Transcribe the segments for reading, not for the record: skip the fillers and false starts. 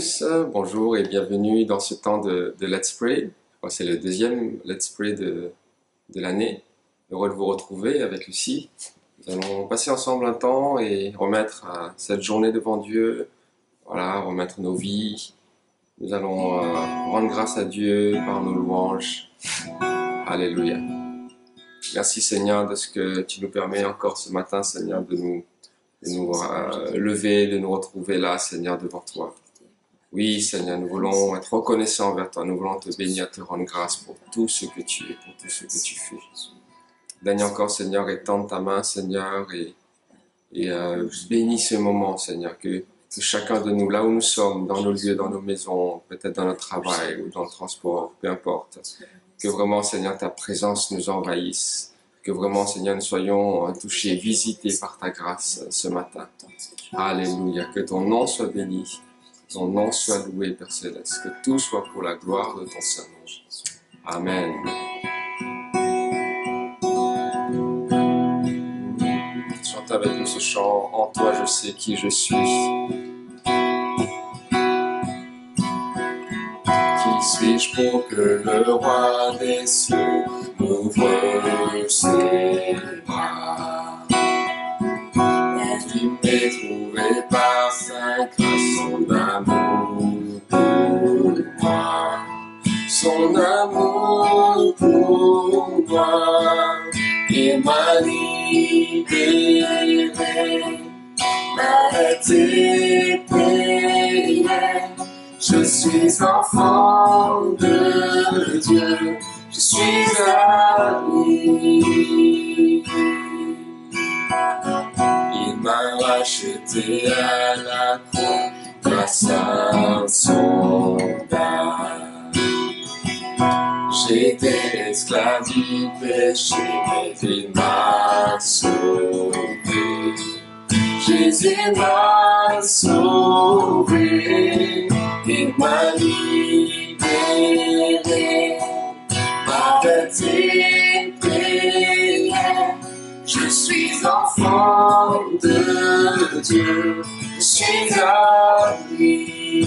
tous, bonjour et bienvenue dans ce temps de Let's Pray. C'est le deuxième Let's Pray de l'année. Heureux de vous retrouver avec Lucie. Nous allons passer ensemble un temps et remettre cette journée devant Dieu, voilà, remettre nos vies. Nous allons rendre grâce à Dieu par nos louanges. Alléluia. Merci Seigneur de ce que tu nous permets encore ce matin, Seigneur, de nous lever, de nous retrouver là, Seigneur, devant toi. Oui, Seigneur, nous voulons être reconnaissants envers toi. Nous voulons te bénir, te rendre grâce pour tout ce que tu es, pour tout ce que tu fais. Daigne encore, Seigneur, étendre ta main, Seigneur, et bénis ce moment, Seigneur, que chacun de nous, là où nous sommes, dans nos lieux, dans nos maisons, peut-être dans notre travail ou dans le transport, peu importe, que vraiment, Seigneur, ta présence nous envahisse. Que vraiment, Seigneur, nous soyons touchés, visités par ta grâce ce matin. Alléluia. Que ton nom soit béni, que ton nom soit loué, Père Céleste. Que tout soit pour la gloire de ton Saint-Nom. Amen. Chante avec nous ce chant. En toi, je sais qui je suis. Qui suis-je pour que le roi des cieux m'ouvre ses bras? Qui m'est trouvé par sa grâce, son amour pour moi. Son amour pour moi, et m'a libéré, m'a été payé. Je suis enfant de Dieu, je suis à lui. Il m'a racheté à la croix grâce à son âme. J'étais esclave du péché, mais il m'a sauvé. Jésus m'a sauvé, il m'a libéré, m'a été payé. Je suis enfant de Dieu, je suis à lui.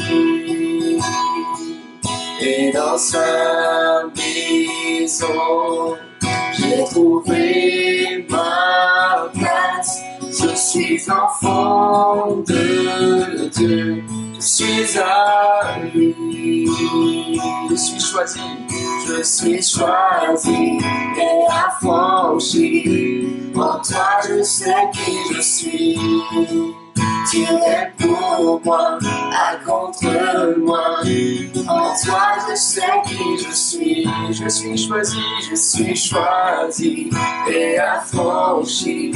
Et dans sa maison, j'ai trouvé ma place. Je suis enfant de Dieu, je suis à lui. Je suis choisi et affranchi. En toi je sais qui je suis. Tu es pour moi, à contre moi. En toi je sais qui je suis. Je suis choisi et affranchi.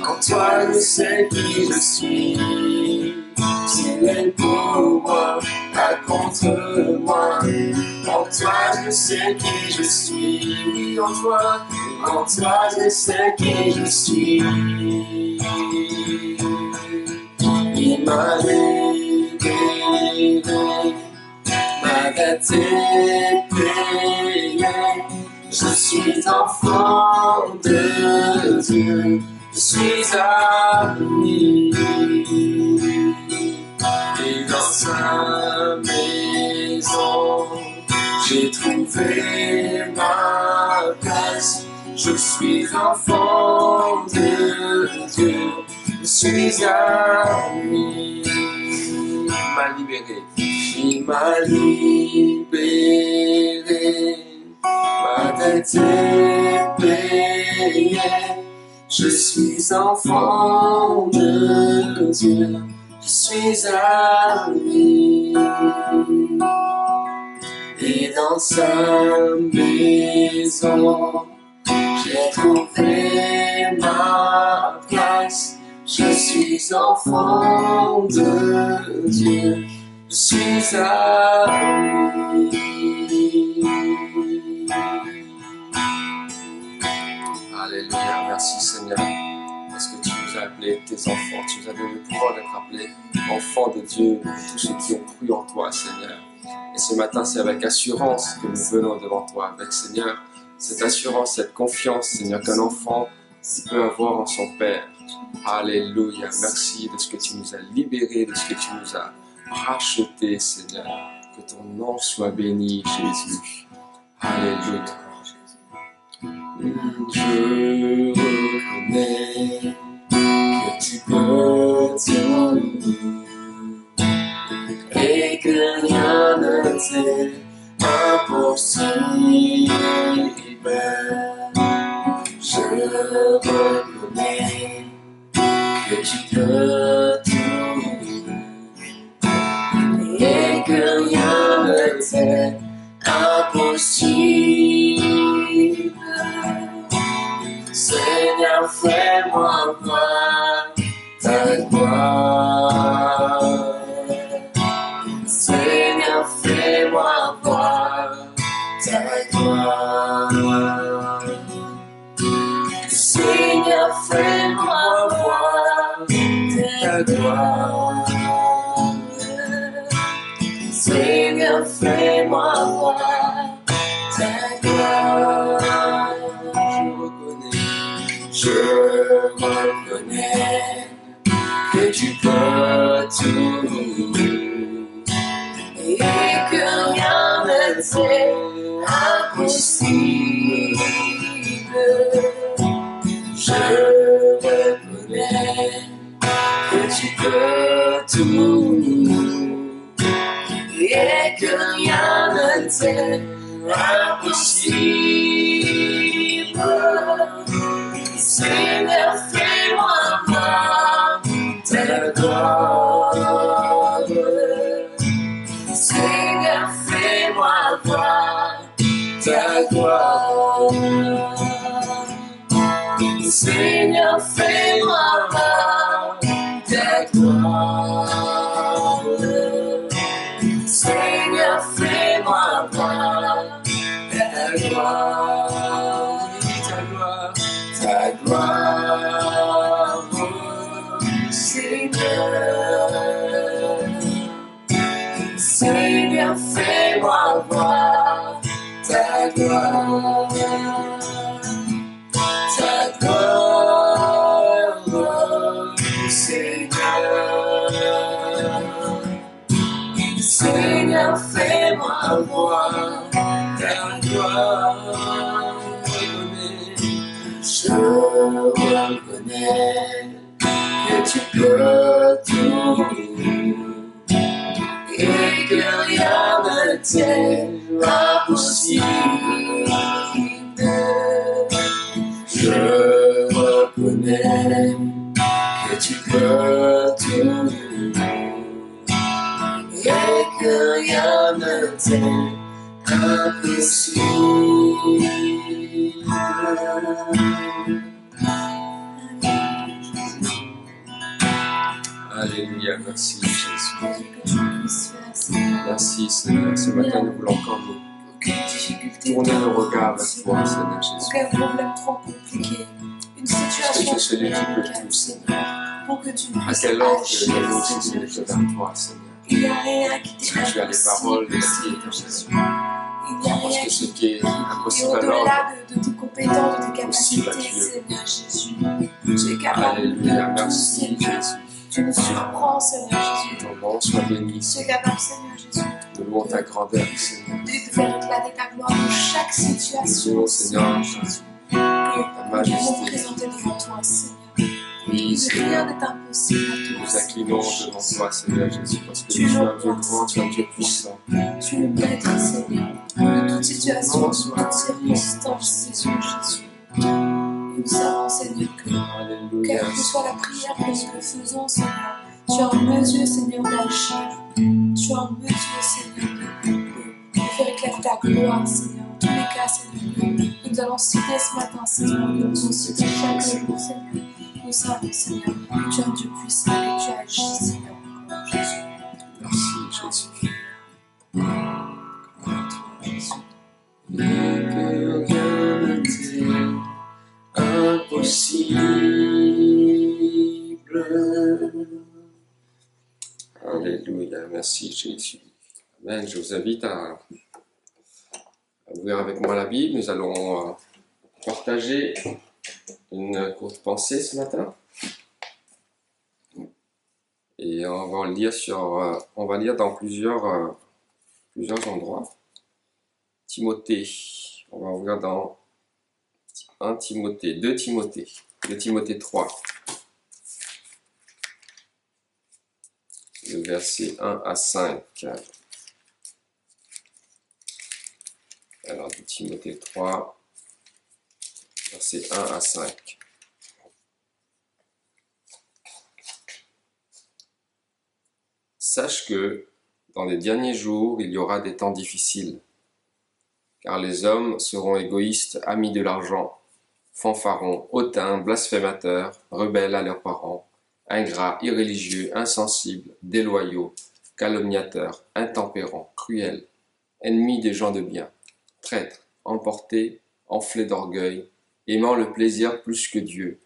En toi je sais qui je suis. Tu es pour moi, à contre moi. En toi je sais qui je suis. Oui, en toi je sais qui je suis. Il m'a libéré, m'a été payé. Je suis enfant de Dieu, je suis à lui. Et dans sa maison, j'ai trouvé ma place. Je suis enfant de Dieu, je suis à lui. Il m'a libéré, il m'a libéré, m'a été payé. Je suis enfant de Dieu, je suis à lui. Et dans sa maison, j'ai trouvé ma place. Je suis enfant de Dieu, je suis à lui. Alléluia, merci Seigneur, parce que tu nous as appelés tes enfants, tu nous as donné le pouvoir d'être appelés enfants de Dieu, de tous ceux qui ont cru en toi, Seigneur. Et ce matin, c'est avec assurance que nous venons devant toi, avec Seigneur, cette assurance, cette confiance, Seigneur, qu'un enfant peut avoir en son Père. Alléluia, merci de ce que tu nous as libérés, de ce que tu nous as racheté, Seigneur. Que ton nom soit béni, Jésus. Alléluia. Je reconnais que tu peux tout et que rien ne t'est impossible. Je reconnais que tu peux tout et que rien ne t'est impossible. Seigneur, fais-moi voir ta gloire. Seigneur, fais-moi voir ta gloire. Seigneur, fais-moi voir ta gloire. Seigneur, fais-moi voir ta gloire. Je reconnais que tu peux tout et que rien ne t'est impossible. Je reconnais que tu peux tout et que rien ne t'est impossible. Seigneur, fais-moi voir ta gloire. Seigneur, fais-moi voir ta gloire. Seigneur, fais-moi voir ta gloire. Seigneur, fais-moi voir ta gloire. Ta gloire, Seigneur. Seigneur, fais-moi voir ta gloire. Ta gloire, Seigneur. Seigneur, fais-moi voir ta gloire. Je reconnais que tu peux tout et que rien ne t'est impossible. Je reconnais que tu peux tout et que rien ne t'est impossible. Alléluia, merci Jésus. Merci Seigneur, ce matin nous voulons encore nous tourner nos regards vers toi Seigneur Jésus. Aucun problème trop compliqué, une situation Parce que tu es celui qui peut tout Seigneur. pour que tu À puisses quel ordre que agir, nous avons aussi Seigneur vers Jésus. toi Seigneur. Il n'y a rien qui Parce t'est que tu as les paroles de la vie impossible, éternelle. Jésus. Il n'y a Parce rien que ce qui qui est est impossible à l'homme au-delà de tes compétences, de tes possible à capacités, Dieu. Seigneur Jésus. Tu es capable Alléluia, de tout, merci Seigneur. Jésus. Tu nous surprends, Seigneur Jésus. Ton nom soit béni. Tu es capable, Seigneur Jésus, Nous louons ta grandeur Seigneur. de faire éclater ta gloire dans chaque situation, Nous, Seigneur Seigneur, Jésus. ta Que nous pouvons majesté. présenter devant toi, Seigneur. Oui, Rien Seigneur. n'est impossible à Nous toi, inclinons Seigneur devant Jésus. toi, Seigneur Jésus, parce que Tu tu es es un notre Dieu roi, grand, tu es un Dieu puissant. Tu es le maître, Seigneur, de toute situation, de toute circonstance, Seigneur Jésus. Et nous savons, Seigneur, que Alléluia. quelle que soit la prière que nous faisons, Seigneur, tu es en mesure, Seigneur, d'agir. Tu es en mesure, Seigneur, de faire éclater ta gloire, Seigneur. En tous les cas, Seigneur, que nous allons citer ce matin, Seigneur, que nous allons citer chaque jour, Seigneur. Nous savons, Seigneur, que tu es un Dieu puissant, que tu agis, Seigneur, encore, Jésus. Merci, Jésus. Et que rien ne t'est impossible. Alléluia, merci Jésus. Amen. Je vous invite à ouvrir avec moi la Bible. Nous allons partager une courte pensée ce matin. Et on va le lire on va lire dans plusieurs endroits. Timothée, on va ouvrir dans 1 Timothée, 2 Timothée, 2 Timothée 3. Le verset 1 à 5. Alors, 2 Timothée 3, verset 1 à 5. Sache que dans les derniers jours, il y aura des temps difficiles, car les hommes seront égoïstes, amis de l'argent, fanfarons, hautains, blasphémateurs, rebelles à leurs parents, ingrats, irréligieux, insensibles, déloyaux, calomniateurs, intempérants, cruels, ennemis des gens de bien, traîtres, emportés, enflés d'orgueil, aimant le plaisir plus que Dieu,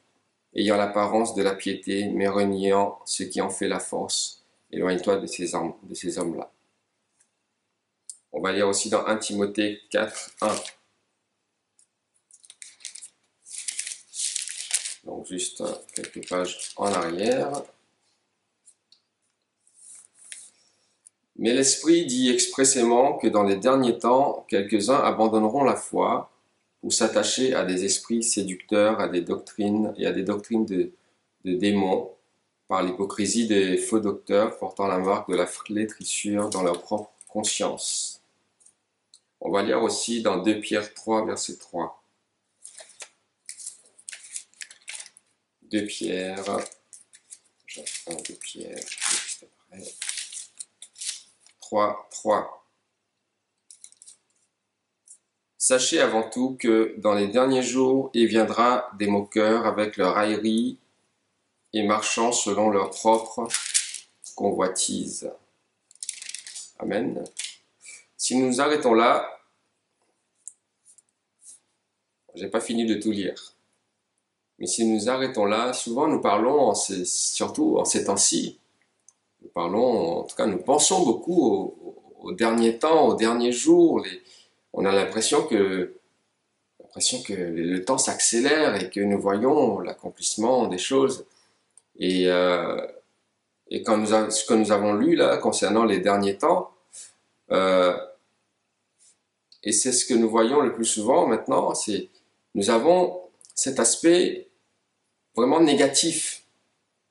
ayant l'apparence de la piété, mais reniant ce qui en fait la force. Éloigne-toi de ces hommes-là. On va lire aussi dans 1 Timothée 4, 1. Donc juste quelques pages en arrière. Mais l'Esprit dit expressément que dans les derniers temps, quelques-uns abandonneront la foi pour s'attacher à des esprits séducteurs, à des doctrines et à des doctrines de démons, par l'hypocrisie des faux docteurs portant la marque de la flétrissure dans leur propre conscience. On va lire aussi dans 2 Pierre 3, verset 3. 2 Pierre, j'attends 2 Pierre, juste après. 3, 3. Sachez avant tout que dans les derniers jours, il viendra des moqueurs avec leur raillerie et marchant selon leur propre convoitise. Amen. Si nous nous arrêtons là, j'ai pas fini de tout lire. Mais si nous nous arrêtons là, souvent nous parlons, surtout en ces temps-ci, nous parlons, en tout cas nous pensons beaucoup aux derniers temps, aux derniers jours. On a l'impression que le temps s'accélère et que nous voyons l'accomplissement des choses. Et ce que nous avons lu là concernant les derniers temps, et c'est ce que nous voyons le plus souvent maintenant, c'est nous avons cet aspect vraiment négatif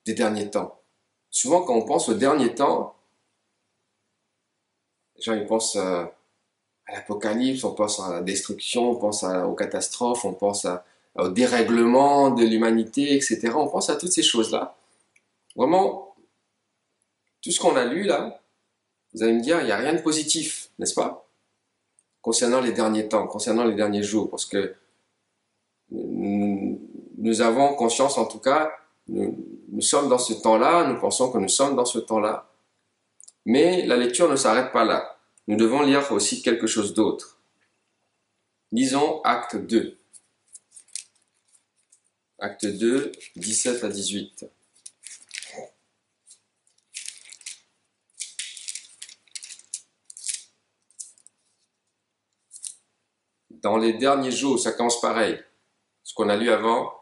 des derniers temps. Souvent quand on pense aux derniers temps, les gens ils pensent à l'apocalypse, on pense à la destruction, on pense aux catastrophes, on pense au dérèglement de l'humanité, etc. On pense à toutes ces choses-là. Vraiment, tout ce qu'on a lu là, vous allez me dire, il n'y a rien de positif, n'est-ce pas? Concernant les derniers temps, concernant les derniers jours, parce que nous avons conscience, en tout cas, nous sommes dans ce temps-là, nous pensons que nous sommes dans ce temps-là, mais la lecture ne s'arrête pas là. Nous devons lire aussi quelque chose d'autre. Lisons Acte 2. Acte 2, 17 à 18. Dans les derniers jours, ça commence pareil. Ce qu'on a lu avant,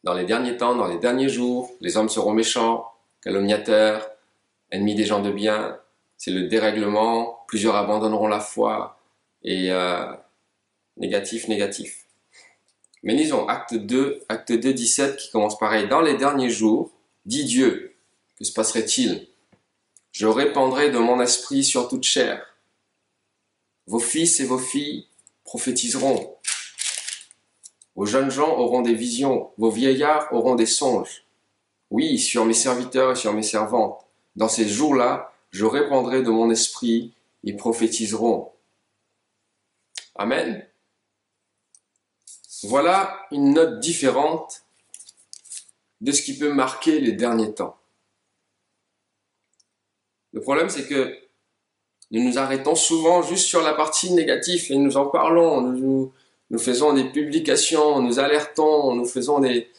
dans les derniers temps, dans les derniers jours, les hommes seront méchants, calomniateurs, ennemis des gens de bien. C'est le dérèglement, plusieurs abandonneront la foi, et négatif. Mais lisons Acte 2, 17 qui commence pareil. Dans les derniers jours, dit Dieu, que se passerait-il? Je répandrai de mon esprit sur toute chair. Vos fils et vos filles prophétiseront. Vos jeunes gens auront des visions, vos vieillards auront des songes. Oui, sur mes serviteurs et sur mes servantes. Dans ces jours-là, je répandrai de mon esprit, ils prophétiseront. Amen. Voilà une note différente de ce qui peut marquer les derniers temps. Le problème, c'est que nous nous arrêtons souvent juste sur la partie négative et nous en parlons, nous faisons des publications, nous alertons, nous faisons des...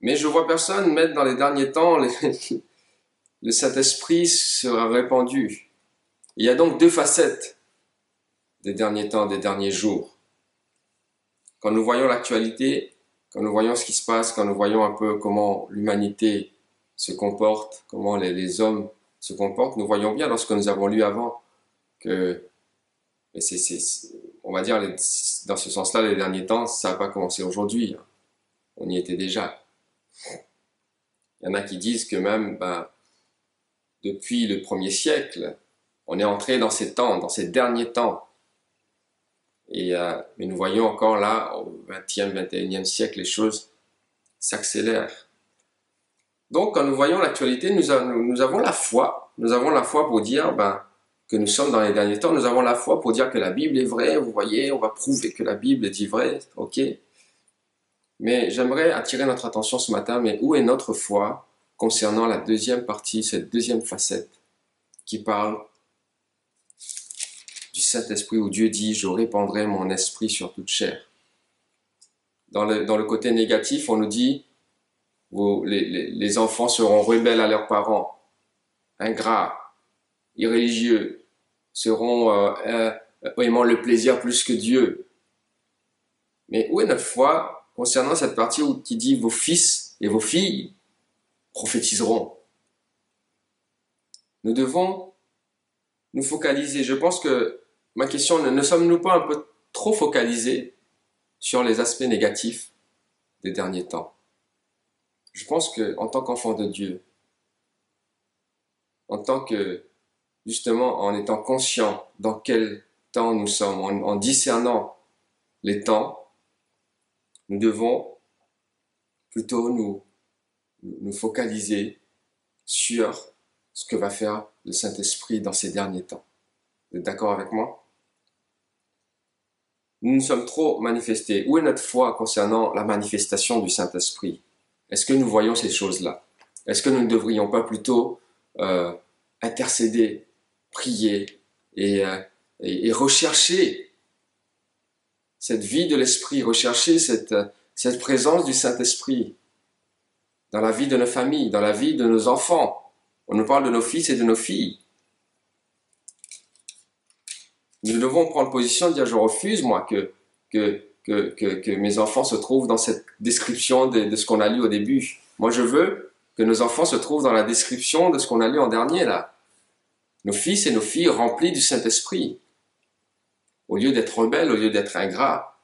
Mais je vois personne mettre dans les derniers temps le Saint-Esprit sera répandu. Il y a donc deux facettes des derniers temps, des derniers jours. Quand nous voyons l'actualité, quand nous voyons ce qui se passe, quand nous voyons un peu comment l'humanité se comportent, comment les hommes se comportent. Nous voyons bien dans ce que nous avons lu avant que, et on va dire, dans ce sens-là, les derniers temps, ça n'a pas commencé aujourd'hui. On y était déjà. Il y en a qui disent que même, depuis le 1er siècle, on est entré dans ces temps, dans ces derniers temps. Mais nous voyons encore là, au 20e, 21e siècle, les choses s'accélèrent. Donc, quand nous voyons l'actualité, nous avons la foi. Nous avons la foi pour dire que nous sommes dans les derniers temps. Nous avons la foi pour dire que la Bible est vraie. Vous voyez, on va prouver que la Bible dit vrai. Ok. Mais j'aimerais attirer notre attention ce matin, mais où est notre foi concernant la deuxième partie, cette deuxième facette qui parle du Saint-Esprit, où Dieu dit « Je répandrai mon esprit sur toute chair ». Dans le côté négatif, on nous dit les enfants seront rebelles à leurs parents, ingrats, irréligieux, seront aimant le plaisir plus que Dieu. Mais où est notre foi concernant cette partie qui dit « Vos fils et vos filles prophétiseront ». Nous devons nous focaliser. Je pense que ma question, ne sommes-nous pas un peu trop focalisés sur les aspects négatifs des derniers temps? Je pense qu'en tant qu'enfant de Dieu, en tant que, justement, en étant conscient dans quel temps nous sommes, en discernant les temps, nous devons plutôt nous focaliser sur ce que va faire le Saint-Esprit dans ces derniers temps. Vous êtes d'accord avec moi? Nous nous sommes trop manifestés. Où est notre foi concernant la manifestation du Saint-Esprit? Est-ce que nous voyons ces choses-là? Est-ce que nous ne devrions pas plutôt intercéder, prier et rechercher cette vie de l'Esprit, rechercher cette présence du Saint-Esprit dans la vie de nos familles, dans la vie de nos enfants? On nous parle de nos fils et de nos filles. Nous devons prendre position et dire, je refuse, moi, que mes enfants se trouvent dans cette description de ce qu'on a lu au début. Moi, je veux que nos enfants se trouvent dans la description de ce qu'on a lu en dernier, là. Nos fils et nos filles remplis du Saint-Esprit. Au lieu d'être rebelles, au lieu d'être ingrats.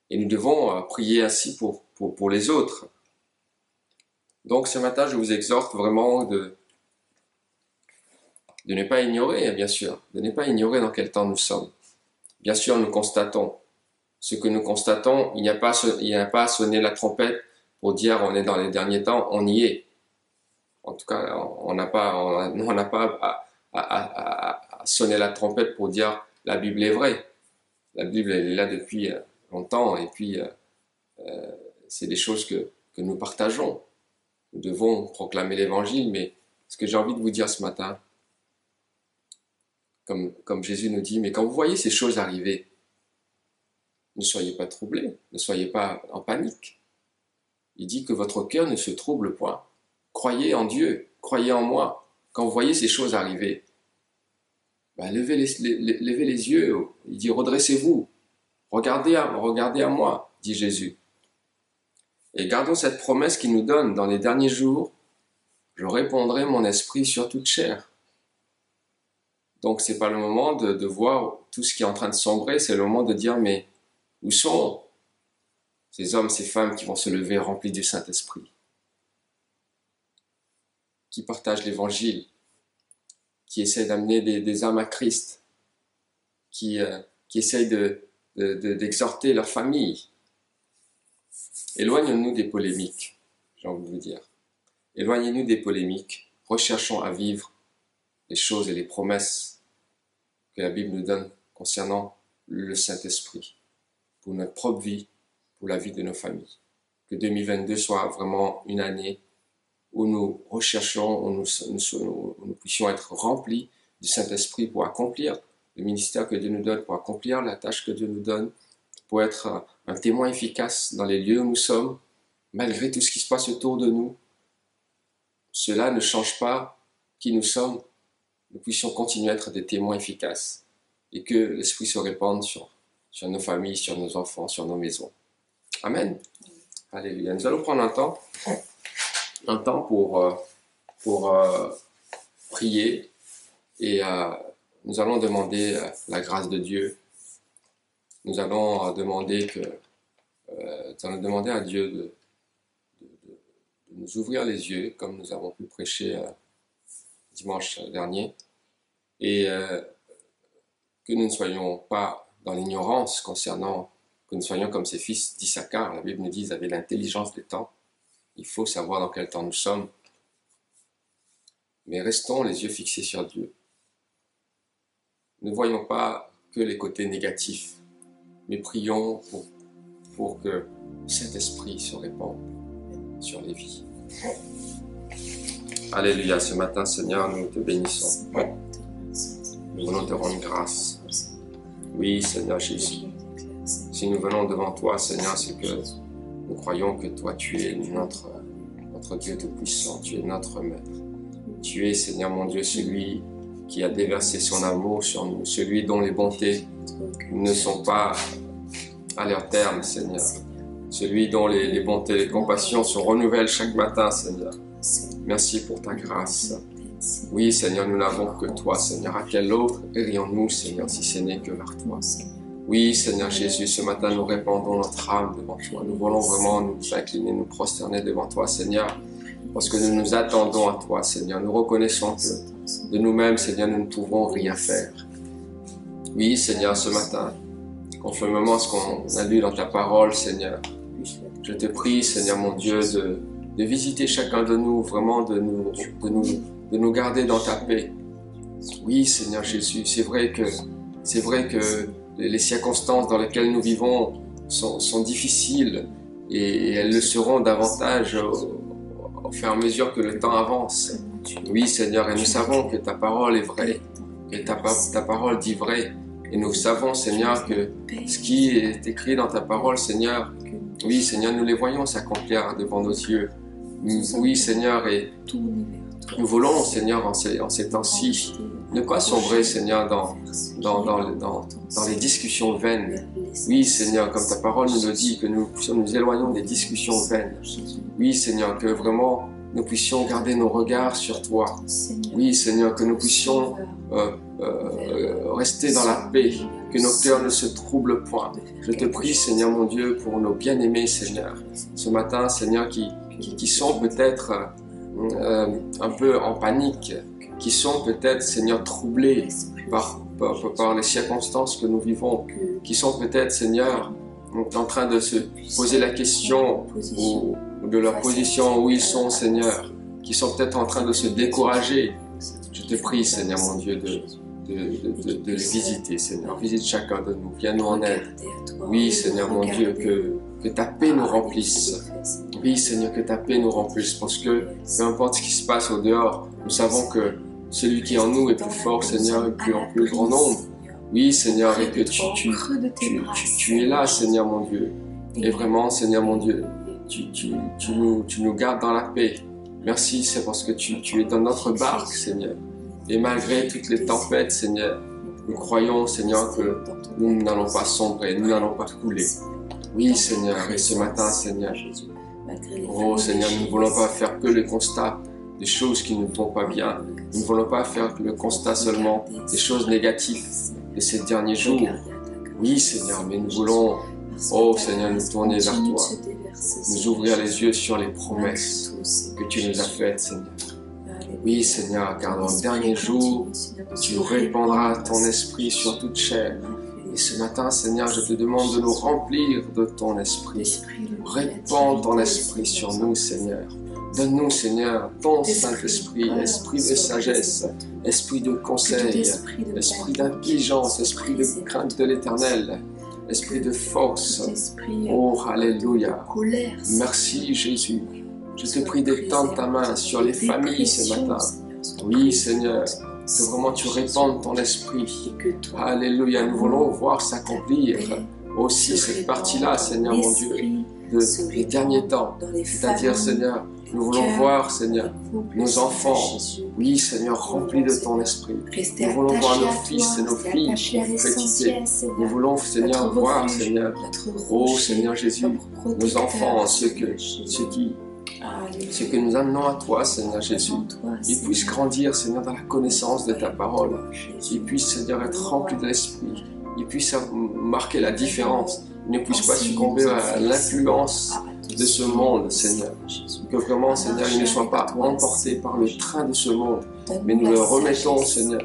Et nous devons prier ainsi pour les autres. Donc, ce matin, je vous exhorte vraiment de ne pas ignorer, bien sûr, de ne pas ignorer dans quel temps nous sommes. Bien sûr, nous constatons. Ce que nous constatons, il n'y a pas à sonner la trompette pour dire on est dans les derniers temps, on y est. En tout cas, on n'a pas à sonner la trompette pour dire la Bible est vraie. La Bible, elle est là depuis longtemps et puis c'est des choses que nous partageons. Nous devons proclamer l'Évangile, mais ce que j'ai envie de vous dire ce matin, comme Jésus nous dit, mais quand vous voyez ces choses arriver, ne soyez pas troublés, ne soyez pas en panique. Il dit que votre cœur ne se trouble point. Croyez en Dieu, croyez en moi. Quand vous voyez ces choses arriver, levez les yeux. Il dit redressez-vous, regardez à moi, dit Jésus. Et gardons cette promesse qu'il nous donne dans les derniers jours, je répandrai mon esprit sur toute chair. Donc c'est pas le moment de voir tout ce qui est en train de sombrer, c'est le moment de dire mais où sont ces hommes, ces femmes qui vont se lever remplis du Saint-Esprit, qui partagent l'Évangile, qui essaient d'amener des âmes à Christ, qui essayent d'exhorter leur famille. Éloignons-nous des polémiques, j'ai envie de vous dire. Éloignez-nous des polémiques, recherchons à vivre les choses et les promesses que la Bible nous donne concernant le Saint-Esprit, pour notre propre vie, pour la vie de nos familles. Que 2022 soit vraiment une année où nous recherchons, où nous puissions être remplis du Saint-Esprit pour accomplir le ministère que Dieu nous donne, pour accomplir la tâche que Dieu nous donne, pour être un témoin efficace dans les lieux où nous sommes, malgré tout ce qui se passe autour de nous. Cela ne change pas qui nous sommes. Nous puissions continuer à être des témoins efficaces et que l'Esprit se répande sur nos familles, sur nos enfants, sur nos maisons. Amen. Alléluia. Nous allons prendre un temps un temps pour prier et nous allons demander la grâce de Dieu. Nous allons demander à Dieu de nous ouvrir les yeux, comme nous avons pu prêcher dimanche dernier, et que nous ne soyons pas dans l'ignorance concernant, que nous soyons comme ces fils d'Issachar. La Bible nous dit qu'ils avaient l'intelligence des temps. Il faut savoir dans quel temps nous sommes. Mais restons les yeux fixés sur Dieu. Ne voyons pas que les côtés négatifs, mais prions pour que cet esprit se répande sur les vies. Alléluia, ce matin, Seigneur, nous te bénissons. Nous voulons te rendre grâce. Oui, Seigneur Jésus. Si nous venons devant toi, Seigneur, c'est que nous croyons que toi, tu es notre Dieu Tout-Puissant, tu es notre Maître. Tu es, Seigneur mon Dieu, celui qui a déversé son amour sur nous, celui dont les bontés ne sont pas à leur terme, Seigneur. Celui dont les bontés, les compassions se renouvellent chaque matin, Seigneur. Merci pour ta grâce. Oui, Seigneur, nous n'avons que toi, Seigneur. À quel autre irions-nous, Seigneur, si ce n'est que vers toi? Oui, Seigneur Jésus, ce matin, nous répandons notre âme devant toi. Nous voulons vraiment nous incliner, nous prosterner devant toi, Seigneur, parce que nous nous attendons à toi, Seigneur. Nous reconnaissons que de nous-mêmes, Seigneur, nous ne pouvons rien faire. Oui, Seigneur, ce matin, conformément à ce qu'on a lu dans ta parole, Seigneur, je te prie, Seigneur mon Dieu, de visiter chacun de nous, vraiment de nous garder dans ta paix. Oui, Seigneur Jésus, c'est vrai que les circonstances dans lesquelles nous vivons sont difficiles et elles le seront davantage au fur et à mesure que le temps avance. Oui, Seigneur, et nous savons que ta parole est vraie, que ta parole dit vrai. Et nous savons, Seigneur, que ce qui est écrit dans ta parole, Seigneur, oui, Seigneur, nous les voyons s'accomplir devant nos yeux. Oui, Seigneur, et nous voulons, Seigneur, en ces temps-ci, ne pas sombrer, Seigneur, dans les discussions vaines. Oui, Seigneur, comme ta parole nous le dit, que nous puissions nous éloigner des discussions vaines. Oui, Seigneur, que vraiment nous puissions garder nos regards sur toi. Oui, Seigneur, que nous puissions rester dans la paix, que nos cœurs ne se troublent point. Je te prie, Seigneur mon Dieu, pour nos bien-aimés, Seigneur, ce matin, Seigneur, qui sont peut-être un peu en panique, qui sont peut-être, Seigneur, troublés par les circonstances que nous vivons, qui sont peut-être, Seigneur, en train de se poser la question ou de leur position où ils sont, Seigneur, qui sont peut-être en train de se décourager. Je te prie, Seigneur mon Dieu, de les visiter, Seigneur. Visite chacun de nous, viens nous en aide. Oui, Seigneur mon Dieu, que ta paix nous remplisse. Oui, Seigneur, que ta paix nous remplisse, parce que peu importe ce qui se passe au dehors, nous savons que celui qui est en nous est plus fort, Seigneur, et plus en plus grand nombre. Oui, Seigneur, et que tu es là, Seigneur mon Dieu. Et vraiment, Seigneur mon Dieu, tu nous gardes dans la paix. Merci, c'est parce que tu es dans notre barque, Seigneur. Et malgré toutes les tempêtes, Seigneur, nous croyons, Seigneur, que nous n'allons pas sombrer, nous n'allons pas couler. Oui, Seigneur, et ce matin, Seigneur, oh Seigneur, nous ne voulons pas faire que le constat des choses qui ne vont pas bien. Nous ne voulons pas faire le constat seulement des choses négatives de ces derniers jours. Oui, Seigneur, mais nous voulons, oh Seigneur, nous tourner vers toi, nous ouvrir les yeux sur les promesses que tu nous as faites, Seigneur. Oui, Seigneur, car dans le dernier jour, tu répandras ton esprit sur toute chair. Et ce matin, Seigneur, je te demande de nous remplir de ton esprit. Répands ton esprit sur nous, Seigneur. Donne-nous, Seigneur, ton Saint-Esprit, esprit de sagesse, esprit de conseil, esprit d'intelligence, esprit de crainte de l'Éternel, esprit de force. Oh, alléluia. Merci, Jésus. Je te prie d'étendre ta main sur les familles ce matin. Oui, Seigneur, que vraiment tu répandes ton esprit. Alléluia, nous voulons voir s'accomplir aussi cette partie-là, Seigneur mon Dieu, des derniers temps. C'est-à-dire, Seigneur, nous voulons voir, Seigneur, nos enfants, oui, Seigneur, remplis de ton esprit. Nous voulons voir nos fils et nos filles chrétientés. Nous voulons, Seigneur, voir, Seigneur, oh Seigneur Jésus, nos enfants, ceux qui Ce que nous amenons à toi, Seigneur Jésus, ils puissent grandir, Seigneur, dans la connaissance de ta parole. Ils puissent, Seigneur, être remplis de l'Esprit. Ils puissent marquer la différence. Ils ne puissent pas succomber à l'influence de ce monde, Seigneur. Que vraiment, Seigneur, ils ne soient pas emportés par le train de ce monde. Mais nous le remettons, Seigneur,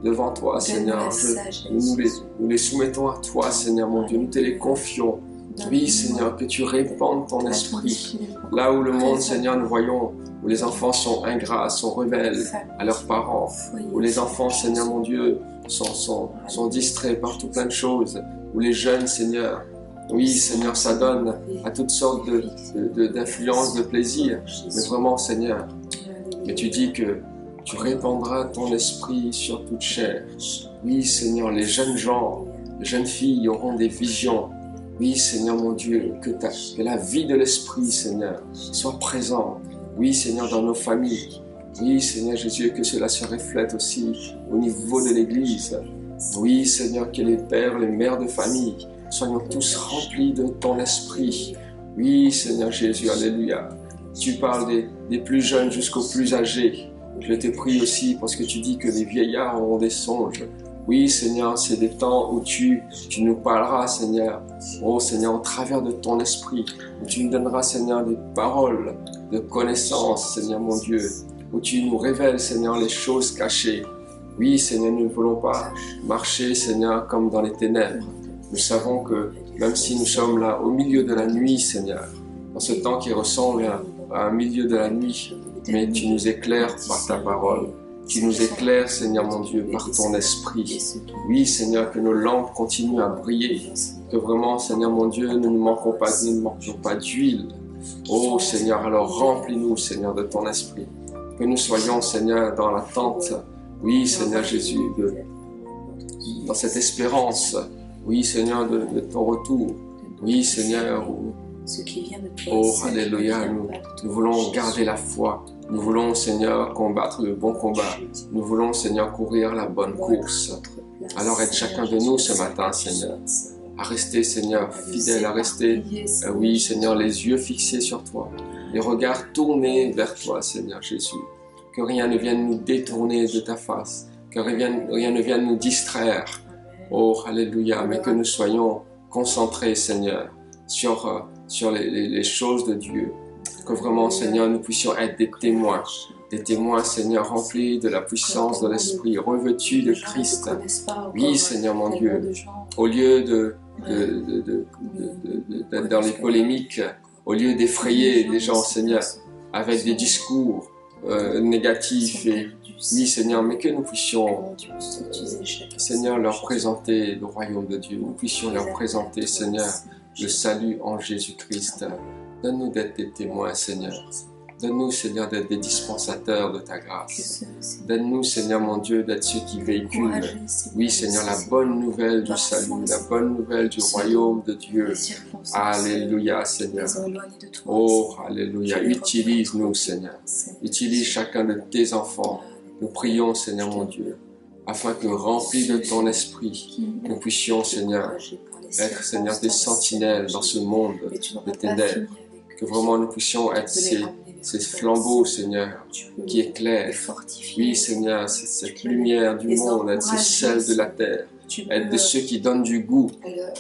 devant toi, Seigneur. Nous les soumettons à toi, Seigneur, mon Dieu. Nous te les confions. Oui, Seigneur, que tu répandes ton esprit. Là où le monde, Seigneur, nous voyons, où les enfants sont ingrats, sont rebelles à leurs parents, où les enfants, Seigneur, mon Dieu, sont distraits par tout plein de choses, où les jeunes, Seigneur, oui, Seigneur, s'adonnent à toutes sortes d'influences, de plaisirs. Mais vraiment, Seigneur, mais tu dis que tu répandras ton esprit sur toute chair. Oui, Seigneur, les jeunes gens, les jeunes filles auront des visions. Oui, Seigneur mon Dieu, que la vie de l'Esprit, Seigneur, soit présente. Oui, Seigneur, dans nos familles. Oui, Seigneur Jésus, que cela se reflète aussi au niveau de l'Église. Oui, Seigneur, que les pères, les mères de famille, soyons tous remplis de ton esprit. Oui, Seigneur Jésus, alléluia. Tu parles des plus jeunes jusqu'aux plus âgés. Je te prie aussi parce que tu dis que les vieillards auront des songes. Oui, Seigneur, c'est des temps où tu nous parleras, Seigneur. Oh, Seigneur, au travers de ton esprit, où tu nous donneras, Seigneur, des paroles de connaissance, Seigneur mon Dieu, où tu nous révèles, Seigneur, les choses cachées. Oui, Seigneur, nous ne voulons pas marcher, Seigneur, comme dans les ténèbres. Nous savons que même si nous sommes là au milieu de la nuit, Seigneur, dans ce temps qui ressemble à un milieu de la nuit, mais tu nous éclaires par ta parole. Tu nous éclaires, Seigneur mon Dieu, par ton esprit. Oui, Seigneur, que nos lampes continuent à briller. Que vraiment, Seigneur mon Dieu, nous ne manquons pas d'huile. Oh, Seigneur, alors remplis-nous, Seigneur, de ton esprit. Que nous soyons, Seigneur, dans l'attente. Oui, Seigneur Jésus, dans cette espérance. Oui, Seigneur, de ton retour. Oui, Seigneur, oh, alléluia, nous voulons garder la foi. Nous voulons, Seigneur, combattre le bon combat. Nous voulons, Seigneur, courir la bonne course. Alors aide chacun de nous ce matin, Seigneur, à rester, Seigneur, fidèle, à rester, oui, Seigneur, les yeux fixés sur toi, les regards tournés vers toi, Seigneur Jésus. Que rien ne vienne nous détourner de ta face, que rien ne vienne nous distraire. Oh, alléluia, mais que nous soyons concentrés, Seigneur, sur les choses de Dieu. Que vraiment, Seigneur, nous puissions être des témoins, Seigneur, remplis de la puissance de l'Esprit, revêtus de Christ. Oui, Seigneur, mon Dieu, au lieu d'être dans les polémiques, au lieu d'effrayer les gens, Seigneur, avec des discours négatifs, et oui, Seigneur, mais que nous puissions, Seigneur, leur présenter le royaume de Dieu, nous puissions leur présenter, Seigneur, le salut en Jésus-Christ. Donne-nous d'être des témoins, Seigneur. Donne-nous, Seigneur, d'être des dispensateurs de ta grâce. Donne-nous, Seigneur, mon Dieu, d'être ceux qui véhiculent, oui, Seigneur, la bonne nouvelle du salut, la bonne nouvelle du royaume de Dieu. Alléluia, Seigneur. Oh, alléluia. Utilise-nous, Seigneur. Utilise chacun de tes enfants. Nous prions, Seigneur, mon Dieu, afin que, remplis de ton esprit, nous puissions, Seigneur, être, Seigneur, des sentinelles dans ce monde de ténèbres. Que vraiment nous puissions être ces flambeaux, Seigneur, qui éclairent. Oui, Seigneur, cette lumière du monde, être ce sel de la terre, être de ceux qui donnent du goût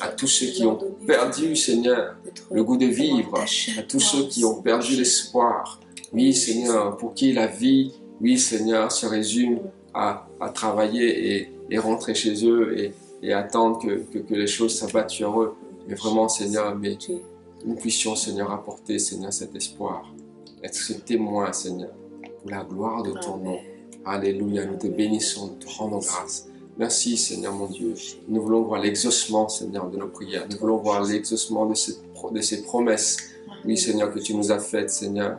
à tous ceux qui ont perdu, Seigneur, le goût de vivre, à tous ceux qui ont perdu l'espoir. Oui, Seigneur, pour qui la vie, oui, Seigneur, se résume à travailler et rentrer chez eux et attendre que les choses s'abattent sur eux. Mais vraiment, Seigneur, mais nous puissions, Seigneur, apporter, Seigneur, cet espoir, être ce témoin, Seigneur, pour la gloire de ton nom. Alléluia, nous te bénissons, nous te rendons grâce. Merci, Seigneur, mon Dieu. Nous voulons voir l'exaucement, Seigneur, de nos prières. Nous voulons voir l'exaucement de ces promesses, oui, Seigneur, que tu nous as faites, Seigneur.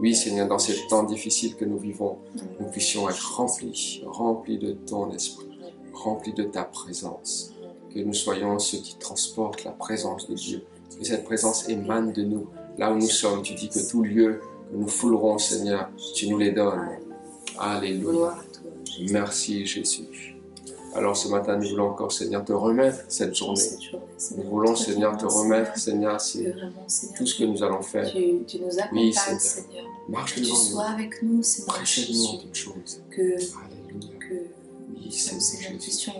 Oui, Seigneur, dans ces temps difficiles que nous vivons, nous puissions être remplis de ton esprit, remplis de ta présence. Que nous soyons ceux qui transportent la présence de Dieu. Que cette présence émane de nous. Là où nous sommes, tu dis que tout lieu que nous foulerons, Seigneur, tu nous les donnes. Alléluia. Merci, Jésus. Alors ce matin, nous voulons encore, Seigneur, te remettre cette journée. Nous voulons, Seigneur, te remettre, Seigneur, tout ce que nous allons faire. Tu nous accompagnes, Oui, Seigneur. Marche Que tu devant sois avec nous, Seigneur. Prêchez-nous en toutes choses. Alléluia. Oui, Seigneur, nous puissions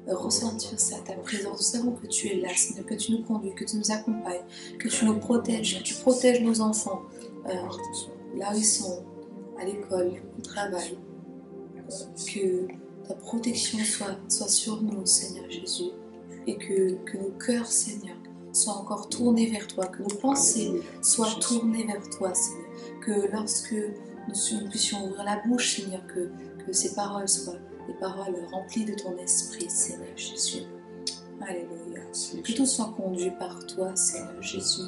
ressentir ça, ta présence. Nous savons que tu es là, Seigneur, que tu nous conduis, que tu nous accompagnes, que tu nous protèges, que tu protèges nos enfants là où ils sont, à l'école, au travail. Que ta protection soit sur nous, Seigneur Jésus, et que nos cœurs, Seigneur, soient encore tournés vers toi, que nos pensées soient tournées vers toi, Seigneur, que lorsque nous puissions ouvrir la bouche, Seigneur, que ces paroles soient des paroles remplies de ton esprit, Seigneur Jésus. Alléluia. Que tout soit conduit par toi, Seigneur Jésus.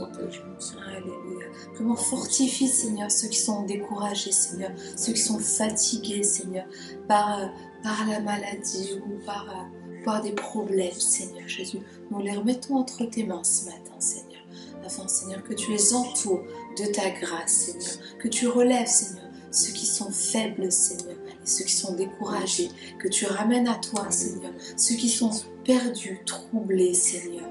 Alléluia. Vraiment fortifie, Seigneur, ceux qui sont découragés, Seigneur, ceux qui sont fatigués, Seigneur, par la maladie ou par des problèmes, Seigneur Jésus. Nous les remettons entre tes mains ce matin, Seigneur, afin, Seigneur, que tu les entoures de ta grâce, Seigneur, que tu relèves, Seigneur, ceux qui sont faibles, Seigneur, et ceux qui sont découragés, que tu ramènes à toi, Seigneur, ceux qui sont perdus, troublés, Seigneur.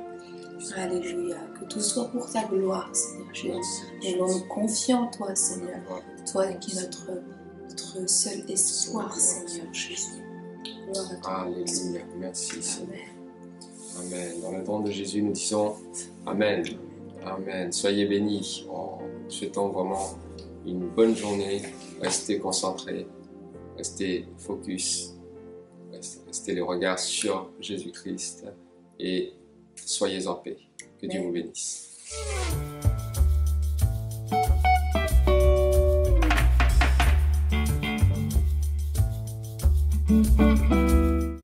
Alléluia, que tout soit pour ta gloire, Seigneur Jésus. Et l'on nous confie en toi, Seigneur, toi qui es notre seul espoir, Seigneur Jésus. Gloire à toi. Alléluia, merci Seigneur. Amen. Dans le nom de Jésus, nous disons Amen. Amen. Soyez bénis. En souhaitant vraiment une bonne journée. Restez concentrés. Restez focus. Restez les regards sur Jésus-Christ. Et soyez en paix. Que Dieu vous bénisse.